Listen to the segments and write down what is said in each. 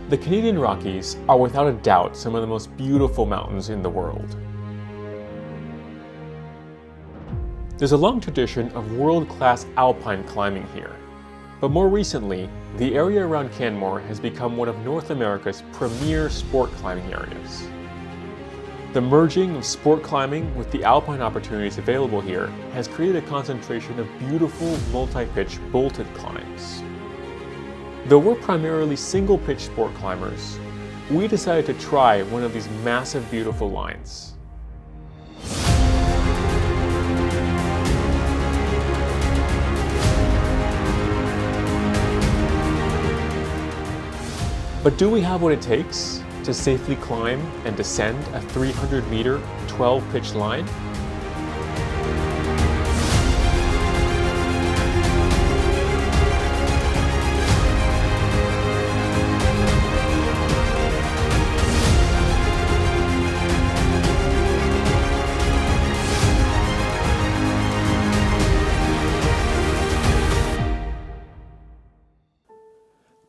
The Canadian Rockies are without a doubt some of the most beautiful mountains in the world. There's a long tradition of world-class alpine climbing here, but more recently, the area around Canmore has become one of North America's premier sport climbing areas. The merging of sport climbing with the alpine opportunities available here has created a concentration of beautiful multi-pitch bolted climbs. Though we're primarily single-pitch sport climbers, we decided to try one of these massive, beautiful lines. But do we have what it takes to safely climb and descend a 300-meter, 12-pitch line?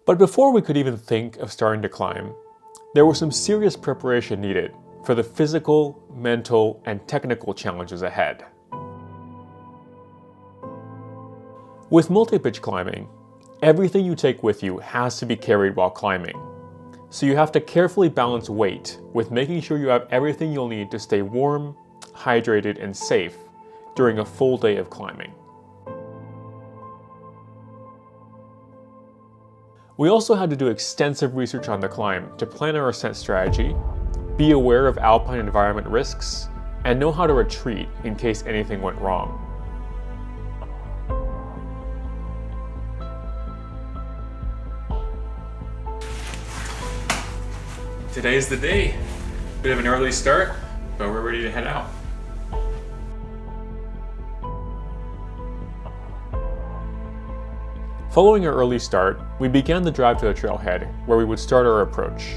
But before we could even think of starting to climb, there was some serious preparation needed for the physical, mental, and technical challenges ahead. With multi-pitch climbing, everything you take with you has to be carried while climbing. So you have to carefully balance weight with making sure you have everything you'll need to stay warm, hydrated, and safe during a full day of climbing. We also had to do extensive research on the climb to plan our ascent strategy, be aware of alpine environment risks, and know how to retreat in case anything went wrong. Today's the day. Bit of an early start, but we're ready to head out. Following our early start, we began the drive to the trailhead, where we would start our approach.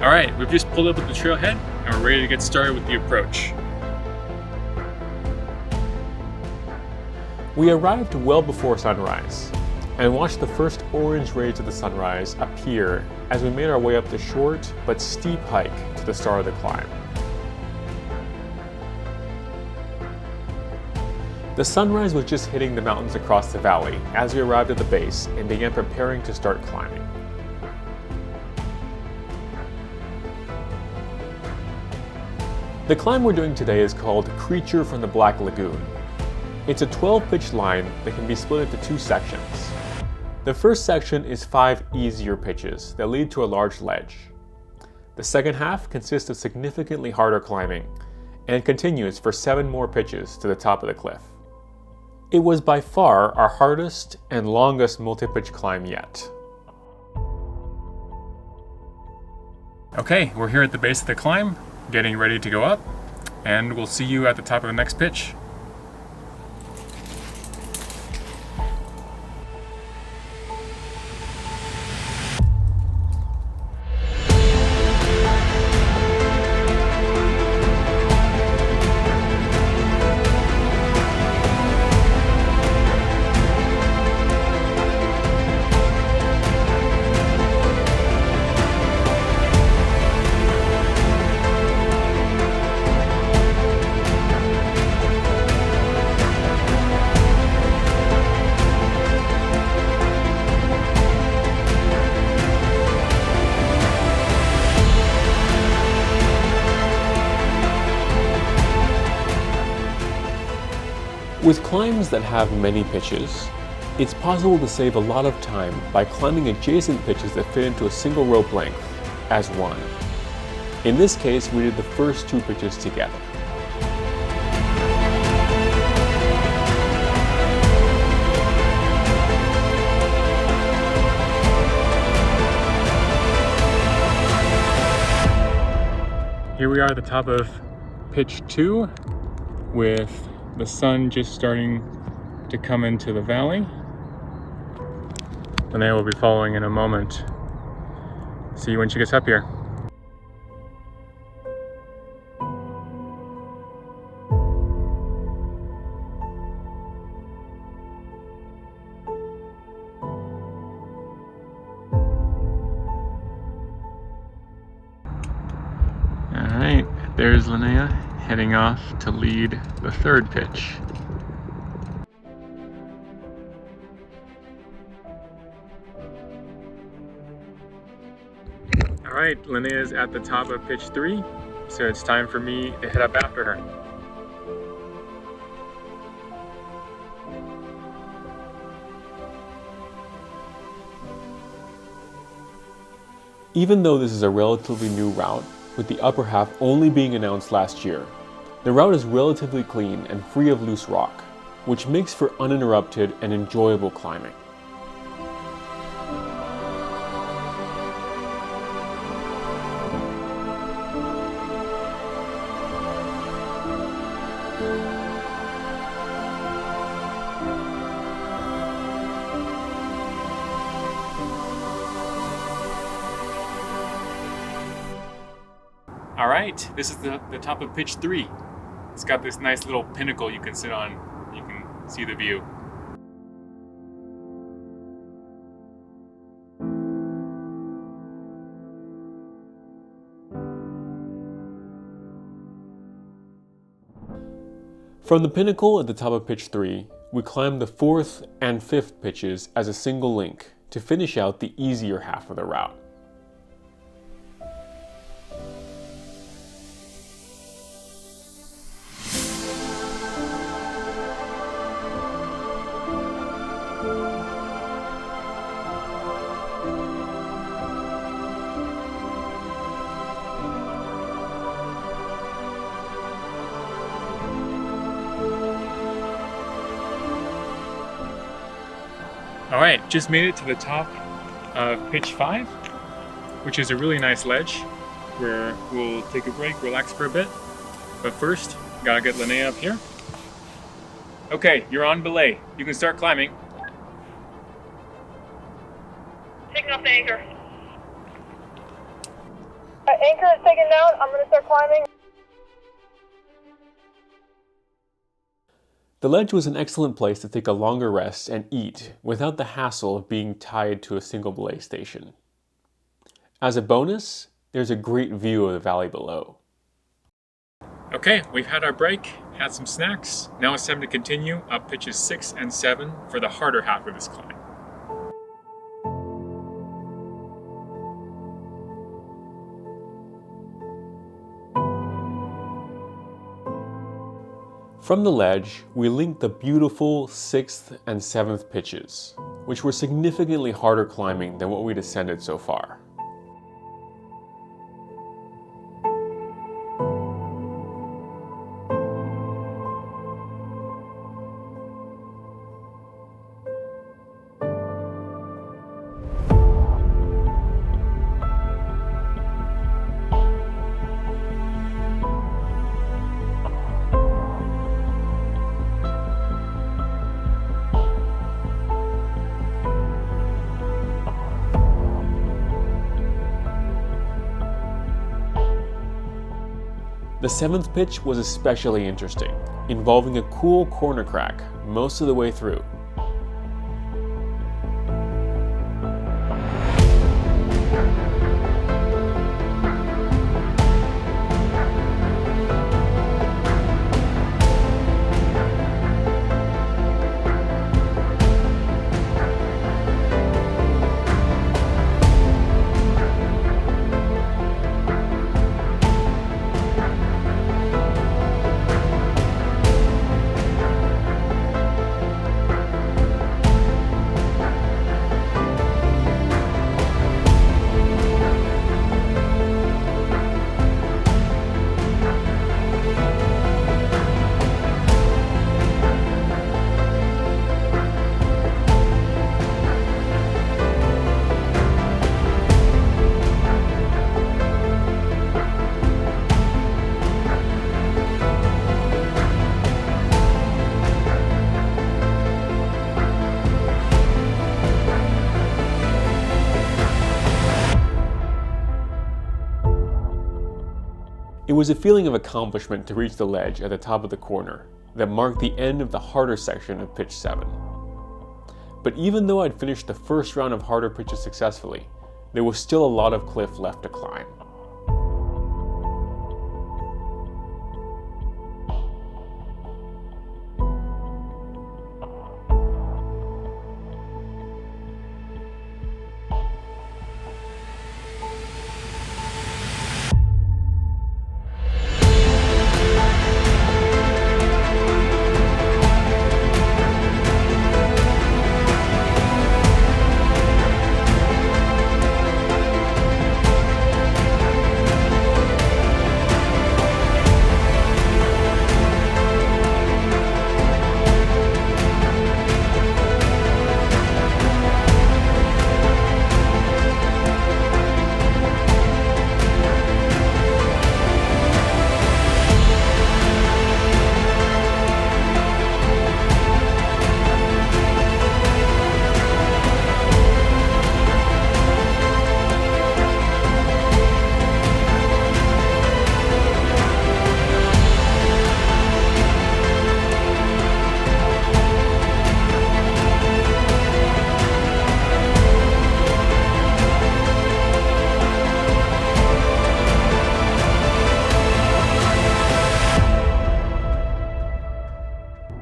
All right, we've just pulled up at the trailhead and we're ready to get started with the approach. We arrived well before sunrise and watched the first orange rays of the sunrise appear as we made our way up the short but steep hike to the start of the climb. The sunrise was just hitting the mountains across the valley as we arrived at the base and began preparing to start climbing. The climb we're doing today is called Creature from the Black Lagoon. It's a 12-pitch line that can be split into two sections. The first section is 5 easier pitches that lead to a large ledge. The second half consists of significantly harder climbing and continues for 7 more pitches to the top of the cliff. It was by far our hardest and longest multi-pitch climb yet. Okay, we're here at the base of the climb, getting ready to go up, and we'll see you at the top of the next pitch. With climbs that have many pitches, it's possible to save a lot of time by climbing adjacent pitches that fit into a single rope length as one. In this case, we did the first 2 pitches together. Here we are at the top of pitch 2 with the sun just starting to come into the valley. Linnea will be following in a moment. See you when she gets up here. Alright, there's Linnea heading off to lead the third pitch. Alright, Linnea's at the top of pitch 3, so it's time for me to head up after her. Even though this is a relatively new route, with the upper half only being announced last year, the route is relatively clean and free of loose rock, which makes for uninterrupted and enjoyable climbing. Alright, this is the top of pitch 3. It's got this nice little pinnacle you can sit on. You can see the view. From the pinnacle at the top of pitch 3, we climb the 4th and 5th pitches as a single link to finish out the easier half of the route. Alright, just made it to the top of pitch 5, which is a really nice ledge where we'll take a break, relax for a bit. But first, gotta get Linnea up here. Okay, you're on belay. You can start climbing. Taking off the anchor. Anchor is taken down. I'm going to start climbing. The ledge was an excellent place to take a longer rest and eat without the hassle of being tied to a single belay station. As a bonus, there's a great view of the valley below. Okay, we've had our break, had some snacks. Now it's time to continue up pitches 6 and 7 for the harder half of this climb. From the ledge, we linked the beautiful 6th and 7th pitches, which were significantly harder climbing than what we'd ascended so far. The 7th pitch was especially interesting, involving a cool corner crack most of the way through. It was a feeling of accomplishment to reach the ledge at the top of the corner that marked the end of the harder section of pitch 7. But even though I'd finished the first round of harder pitches successfully, there was still a lot of cliff left to climb.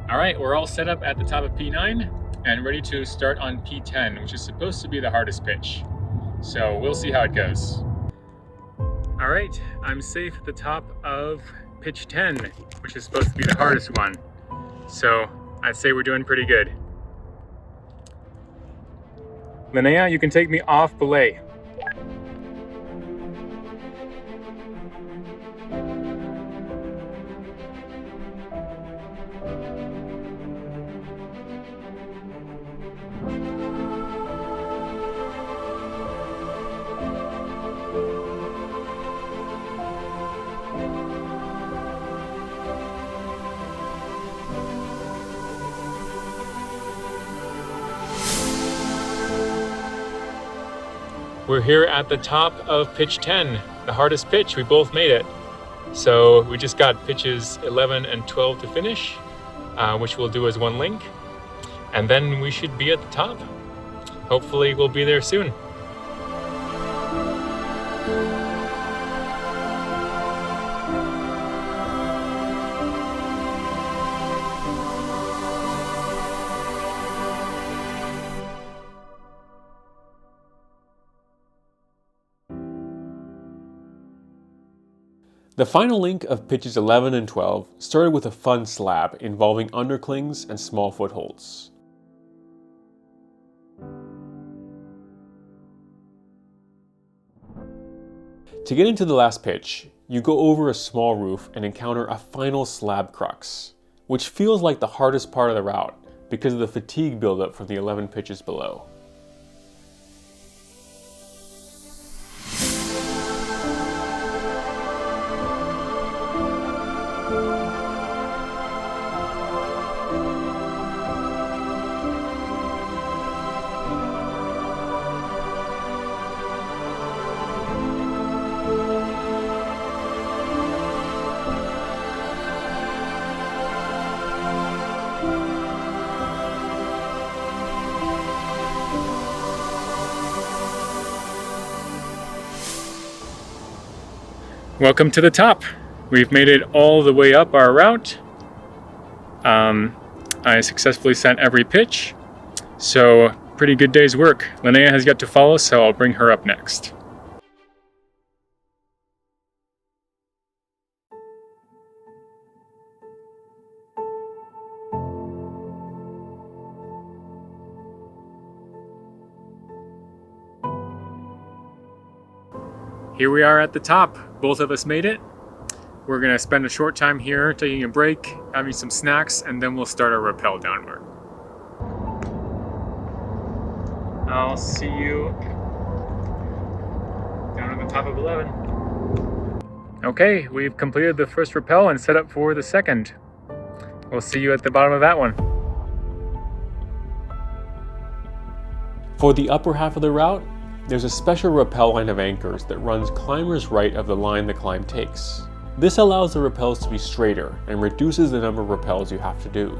Alright, we're all set up at the top of P9 and ready to start on P10, which is supposed to be the hardest pitch. So we'll see how it goes. Alright, I'm safe at the top of pitch 10, which is supposed to be the hardest one. So I'd say we're doing pretty good. Linnea, you can take me off belay. We're here at the top of pitch 10, the hardest pitch. We both made it. So we just got pitches 11 and 12 to finish, which we'll do as one link. And then we should be at the top. Hopefully we'll be there soon. The final link of pitches 11 and 12 started with a fun slab involving underclings and small footholds. To get into the last pitch, you go over a small roof and encounter a final slab crux, which feels like the hardest part of the route because of the fatigue buildup from the 11 pitches below. Welcome to the top. We've made it all the way up our route. I successfully sent every pitch, so pretty good day's work. Linnea has yet to follow, so I'll bring her up next. Here we are at the top. Both of us made it. We're gonna spend a short time here taking a break, having some snacks, and then we'll start our rappel downward. I'll see you down at the top of 11. Okay, we've completed the first rappel and set up for the second. We'll see you at the bottom of that one. For the upper half of the route, there's a special rappel line of anchors that runs climbers right of the line the climb takes. This allows the rappels to be straighter and reduces the number of rappels you have to do.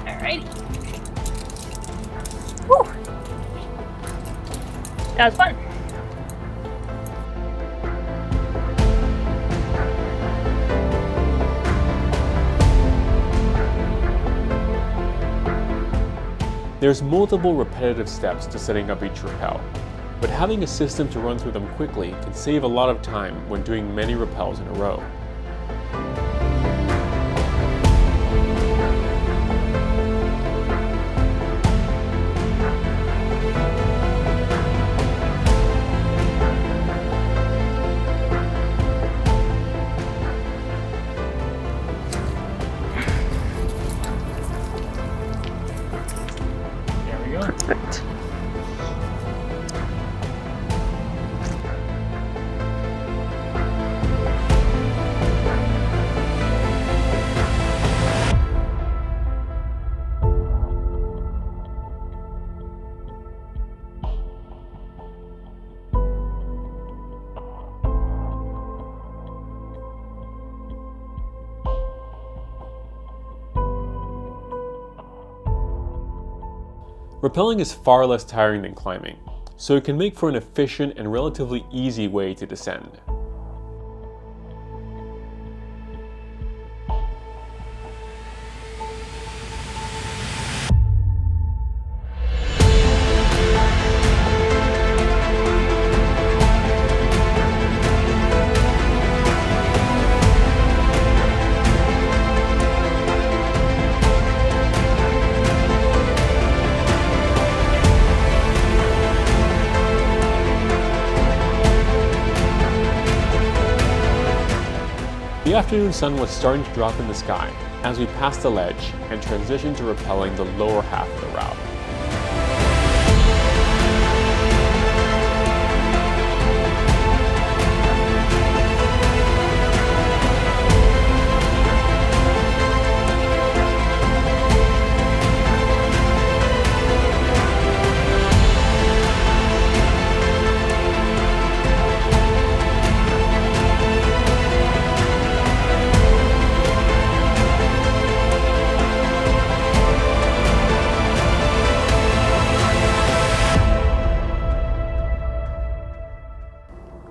Alrighty. Woo! That was fun. There's multiple repetitive steps to setting up each rappel, but having a system to run through them quickly can save a lot of time when doing many rappels in a row. Perfect. Rappelling is far less tiring than climbing, so it can make for an efficient and relatively easy way to descend. The afternoon sun was starting to drop in the sky as we passed the ledge and transitioned to rappelling the lower half of the route.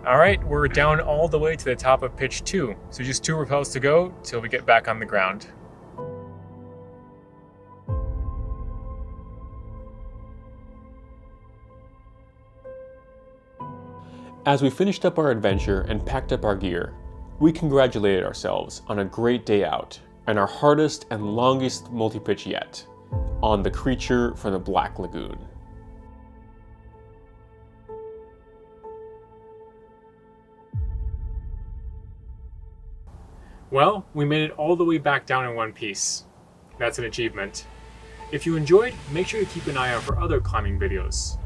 Alright, we're down all the way to the top of pitch 2, so just 2 rappels to go till we get back on the ground. As we finished up our adventure and packed up our gear, we congratulated ourselves on a great day out and our hardest and longest multi-pitch yet, on the creature from the Black Lagoon. Well, we made it all the way back down in one piece. That's an achievement. If you enjoyed, make sure to keep an eye out for other climbing videos.